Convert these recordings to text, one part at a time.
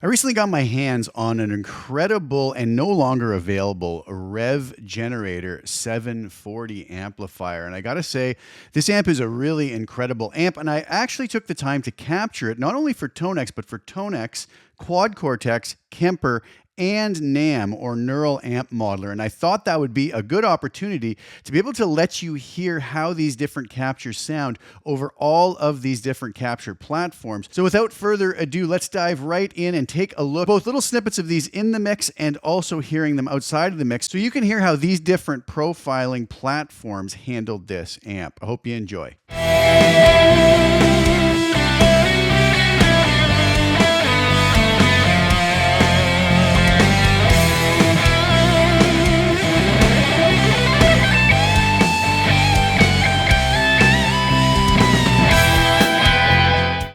I recently got my hands on an incredible and no longer available Revv Generator 740 amplifier. And I gotta say, this amp is a really incredible amp, and I actually took the time to capture it, not only for Tonex, but for Tonex, Quad Cortex, Kemper, and N.A.M or Neural Amp Modeler. And I thought that would be a good opportunity to be able to let you hear how these different captures sound over all of these different capture platforms. So without further ado, let's dive right in and take a look, both little snippets of these in the mix and also hearing them outside of the mix, so you can hear how these different profiling platforms handled this amp. I hope you enjoy.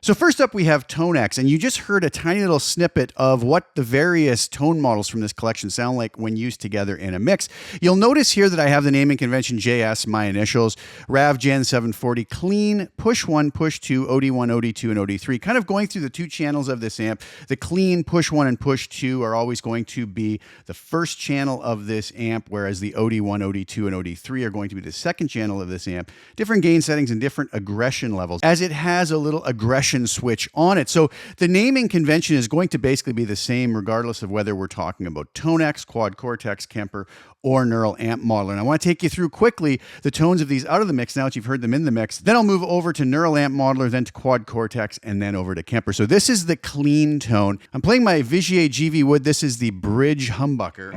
So first up, we have Tonex, and you just heard a tiny little snippet of what the various tone models from this collection sound like when used together in a mix. You'll notice here that I have the naming convention JS, my initials, Revv Gen 740, clean, push 1, push 2, OD1, OD2, and OD3. Kind of going through the two channels of this amp. The clean, push 1, and push 2 are always going to be the first channel of this amp, whereas the OD1, OD2, and OD3 are going to be the second channel of this amp. Different gain settings and different aggression levels, as it has a little aggression switch on it. So the naming convention is going to basically be the same regardless of whether we're talking about Tonex, Quad Cortex, Kemper, or Neural Amp Modeler. And I want to take you through quickly the tones of these out of the mix now that you've heard them in the mix. Then I'll move over to Neural Amp Modeler, then to Quad Cortex, and then over to Kemper. So this is the clean tone. I'm playing my Vigier GV Wood. This is the bridge humbucker.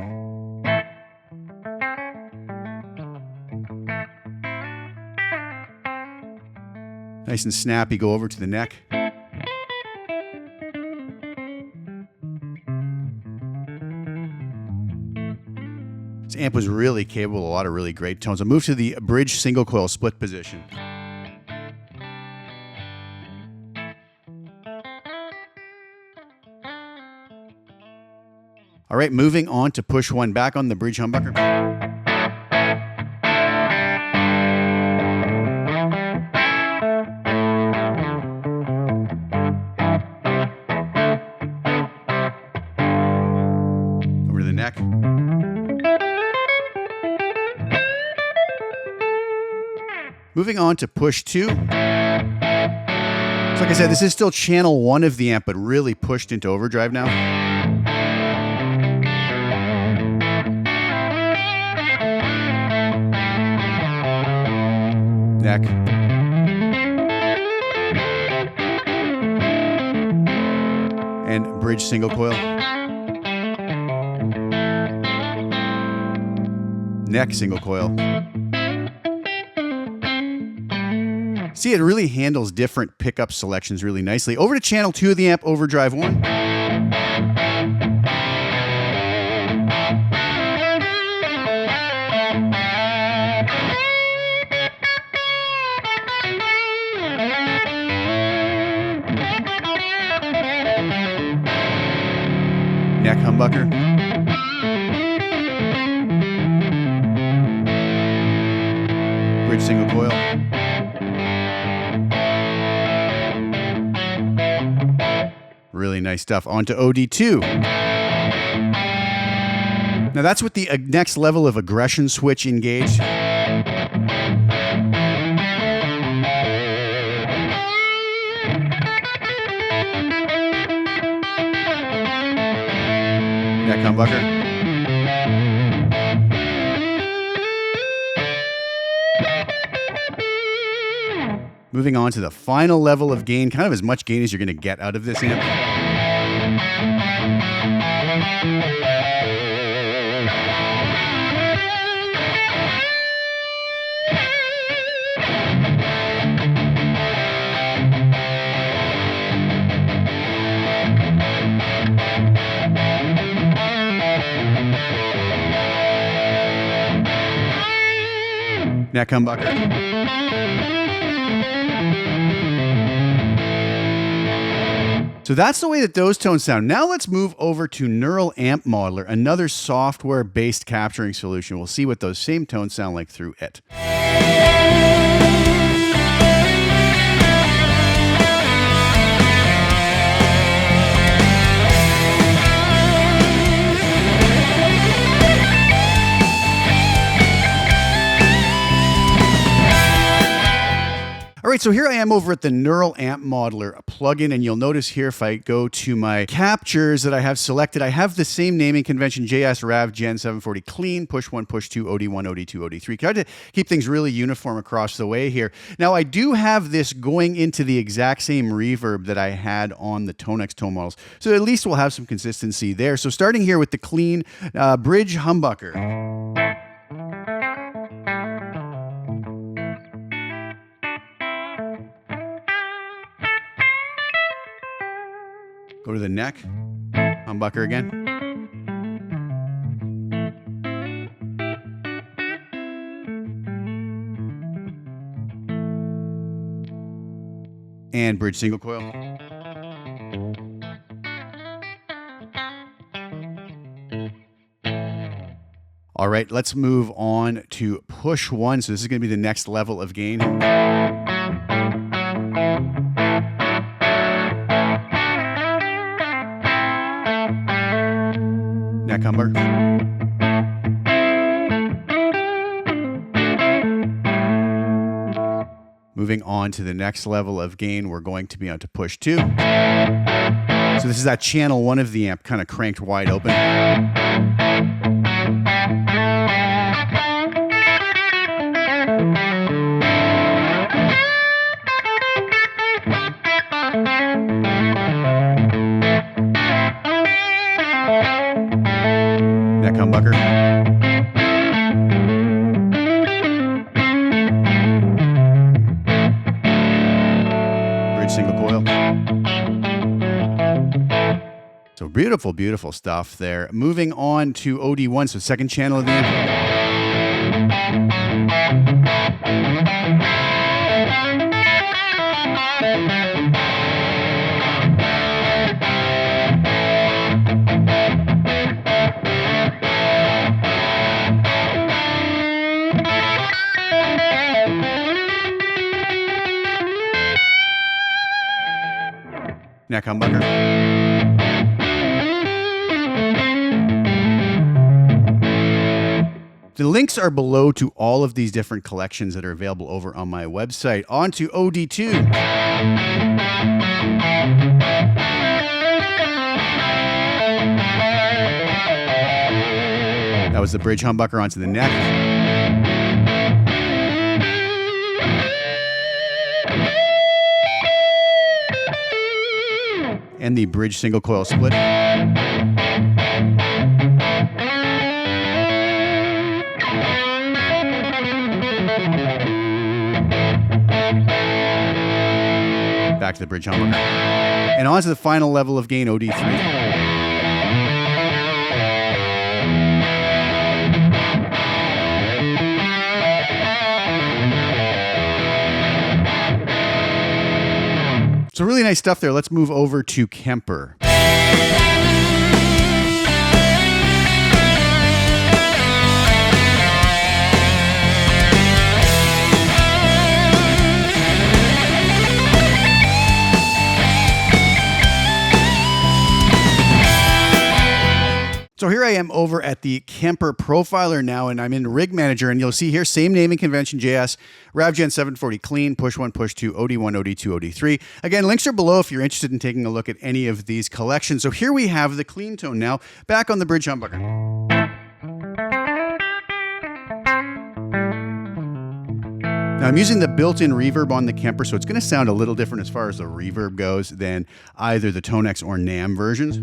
Nice and snappy, go over to the neck. This amp was really capable, a lot of really great tones. I'll move to the bridge single coil split position. All right, moving on to push 1, back on the bridge humbucker. Over to the neck. Moving on to push 2. So like I said, this is still channel 1 of the amp, but really pushed into overdrive now. Neck. And bridge single coil. Neck single coil. See, it really handles different pickup selections really nicely. Over to channel 2 of the amp, overdrive 1. Neck humbucker. Bridge single coil. Really nice stuff. On to OD2. Now that's with the next level of aggression switch engaged. Neck humbucker. Moving on to the final level of gain, kind of as much gain as you're going to get out of this amp. Neck humbucker. So that's the way that those tones sound. Now let's move over to Neural Amp Modeler, another software-based capturing solution. We'll see what those same tones sound like through it. All right, so here I am over at the Neural Amp Modeler plugin, and you'll notice here if I go to my captures that I have selected, I have the same naming convention, JS Revv Gen 740 clean, push 1, push 2, OD1, OD2, OD3. Try to keep things really uniform across the way here. Now, I do have this going into the exact same reverb that I had on the Tonex tone models, so at least we'll have some consistency there. So starting here with the clean bridge humbucker. Go to the neck, humbucker again. And bridge single coil. All right, let's move on to push 1. So this is going to be the next level of gain. Neck humbucker. Moving on to the next level of gain, we're going to be on to push 2. So this is that channel 1 of the amp kind of cranked wide open. Neck humbucker. Bridge single coil. So beautiful, beautiful stuff there. Moving on to OD1, so second channel of the amp. Neck humbucker. The links are below to all of these different collections that are available over on my website. On to OD2. That was the bridge humbucker onto the neck. And the bridge single coil split. Back to the bridge humbucker. And on to the final level of gain, OD3. So really nice stuff there. Let's move over to Kemper. So here I am over at the Kemper Profiler now, and I'm in Rig Manager, and you'll see here, same naming convention, JS, Revv Gen 740 clean, push 1, push 2, OD1, OD2, OD3. Again, links are below if you're interested in taking a look at any of these collections. So here we have the clean tone now, back on the bridge humbucker. Now I'm using the built-in reverb on the Kemper, so it's going to sound a little different as far as the reverb goes than either the Tonex or N.A.M versions.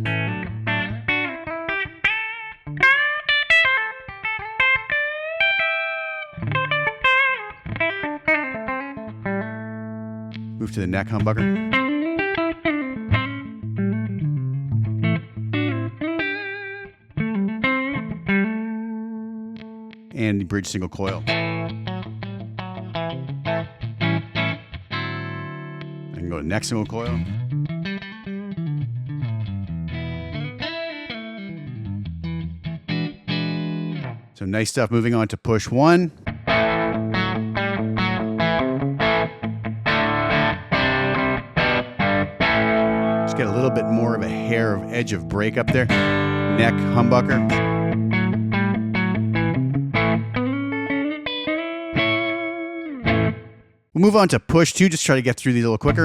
Move to the neck humbucker. And the bridge single coil. I can go to neck single coil. So nice stuff. Moving on to push 1. Get a little bit more of a hair of edge of break up there. Neck humbucker. We'll move on to push 2, just try to get through these a little quicker.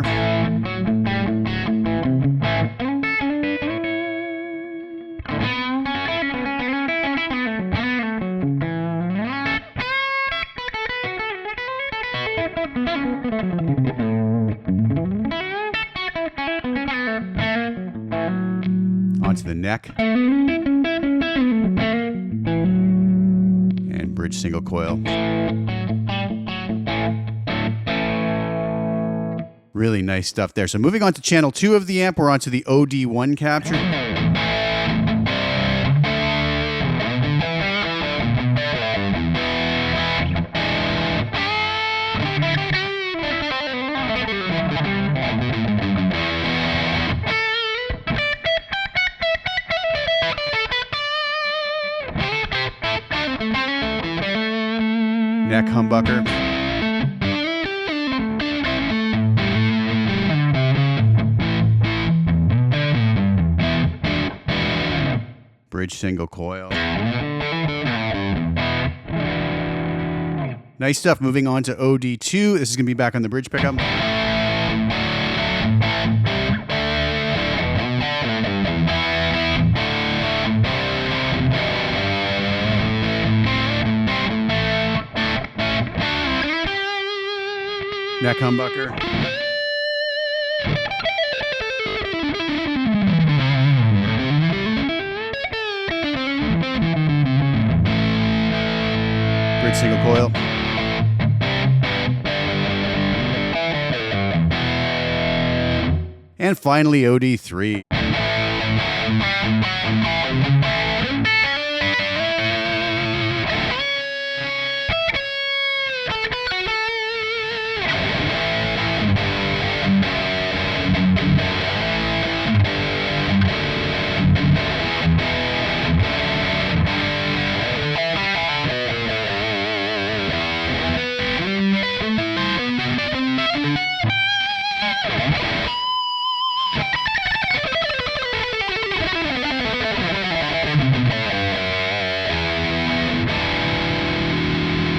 Onto the neck. And bridge single coil. Really nice stuff there. So moving on to channel 2 of the amp, we're onto the OD1 capture. Neck humbucker. Bridge single coil. Nice stuff. Moving on to OD2. This is going to be back on the bridge pickup. Neck humbucker. Bridge single coil. And finally, OD3.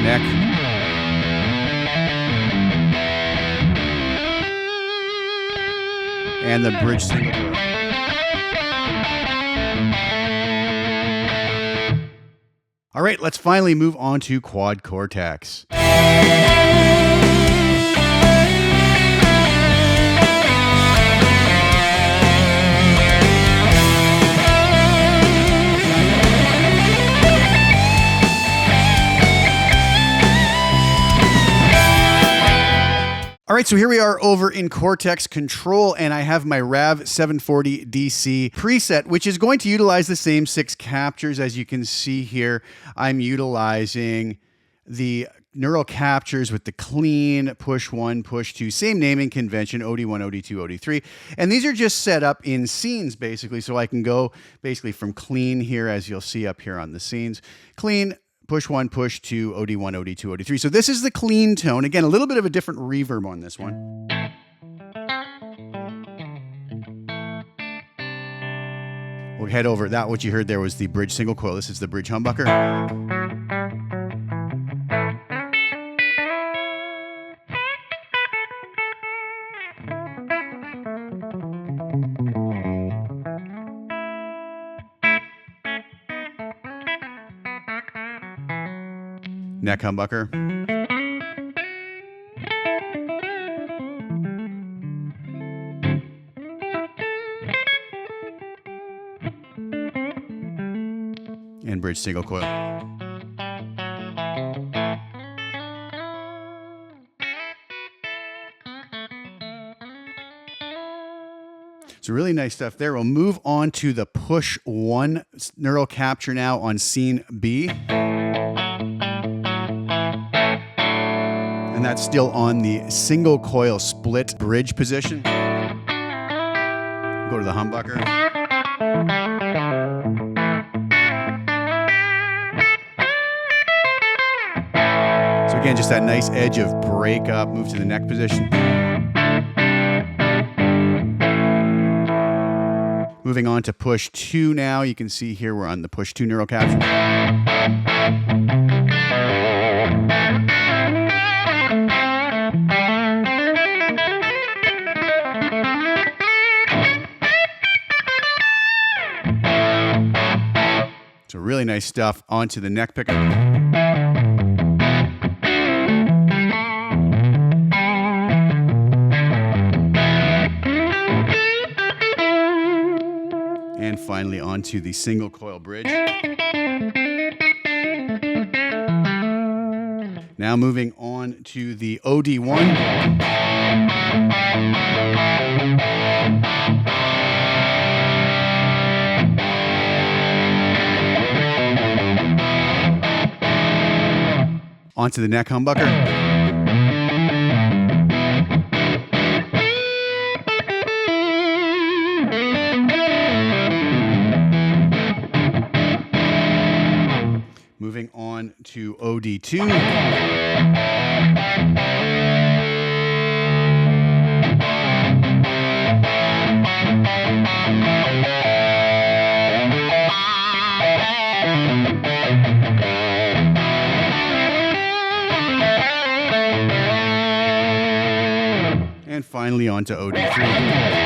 Neck. And the bridge single coil. All right, let's finally move on to quad Cortex. All right, so here we are over in Cortex Control, and I have my Revv 740 DC preset, which is going to utilize the same 6 captures. As you can see here, I'm utilizing the neural captures with the clean, push 1, push 2, same naming convention, OD1, OD2, OD3. And these are just set up in scenes, basically, so I can go basically from clean here, as you'll see up here on the scenes, clean, push 1, push 2, OD1, OD2, OD3. So this is the clean tone. Again, a little bit of a different reverb on this one. We'll head over that. What you heard there was the bridge single coil. This is the bridge humbucker. Neck humbucker. And bridge single coil. So really nice stuff there. We'll move on to the push 1 neural capture now on scene B. And that's still on the single coil split bridge position. Go to the humbucker. So again, just that nice edge of break up, move to the neck position. Moving on to push 2 now. You can see here we're on the push 2 neural capture. So really nice stuff. Onto the neck pickup. And finally onto the single coil bridge. Now moving on to the OD1. Onto the neck humbucker. Moving on to OD2. And finally on to OD3.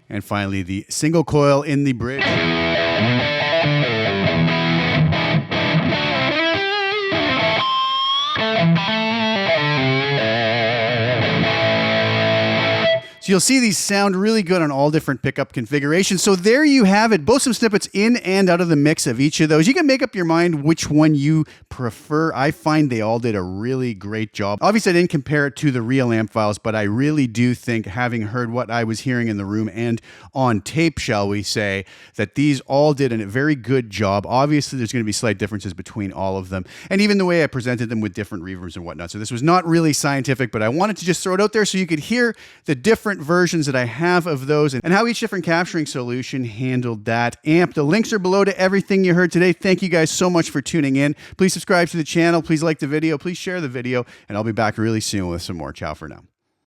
And finally, the single coil in the bridge. So you'll see these sound really good on all different pickup configurations. So there you have it, both some snippets in and out of the mix of each of those. You can make up your mind which one you prefer. I find they all did a really great job. Obviously, I didn't compare it to the real amp files, but I really do think, having heard what I was hearing in the room and on tape, shall we say, that these all did a very good job. Obviously, there's going to be slight differences between all of them, and even the way I presented them with different reverbs and whatnot. So this was not really scientific, but I wanted to just throw it out there so you could hear the different versions that I have of those and how each different capturing solution handled that amp. The links are below to everything you heard today. Thank you guys so much for tuning in. Please subscribe to the channel. Please like the video. Please share the video, and I'll be back really soon with some more. Ciao for now.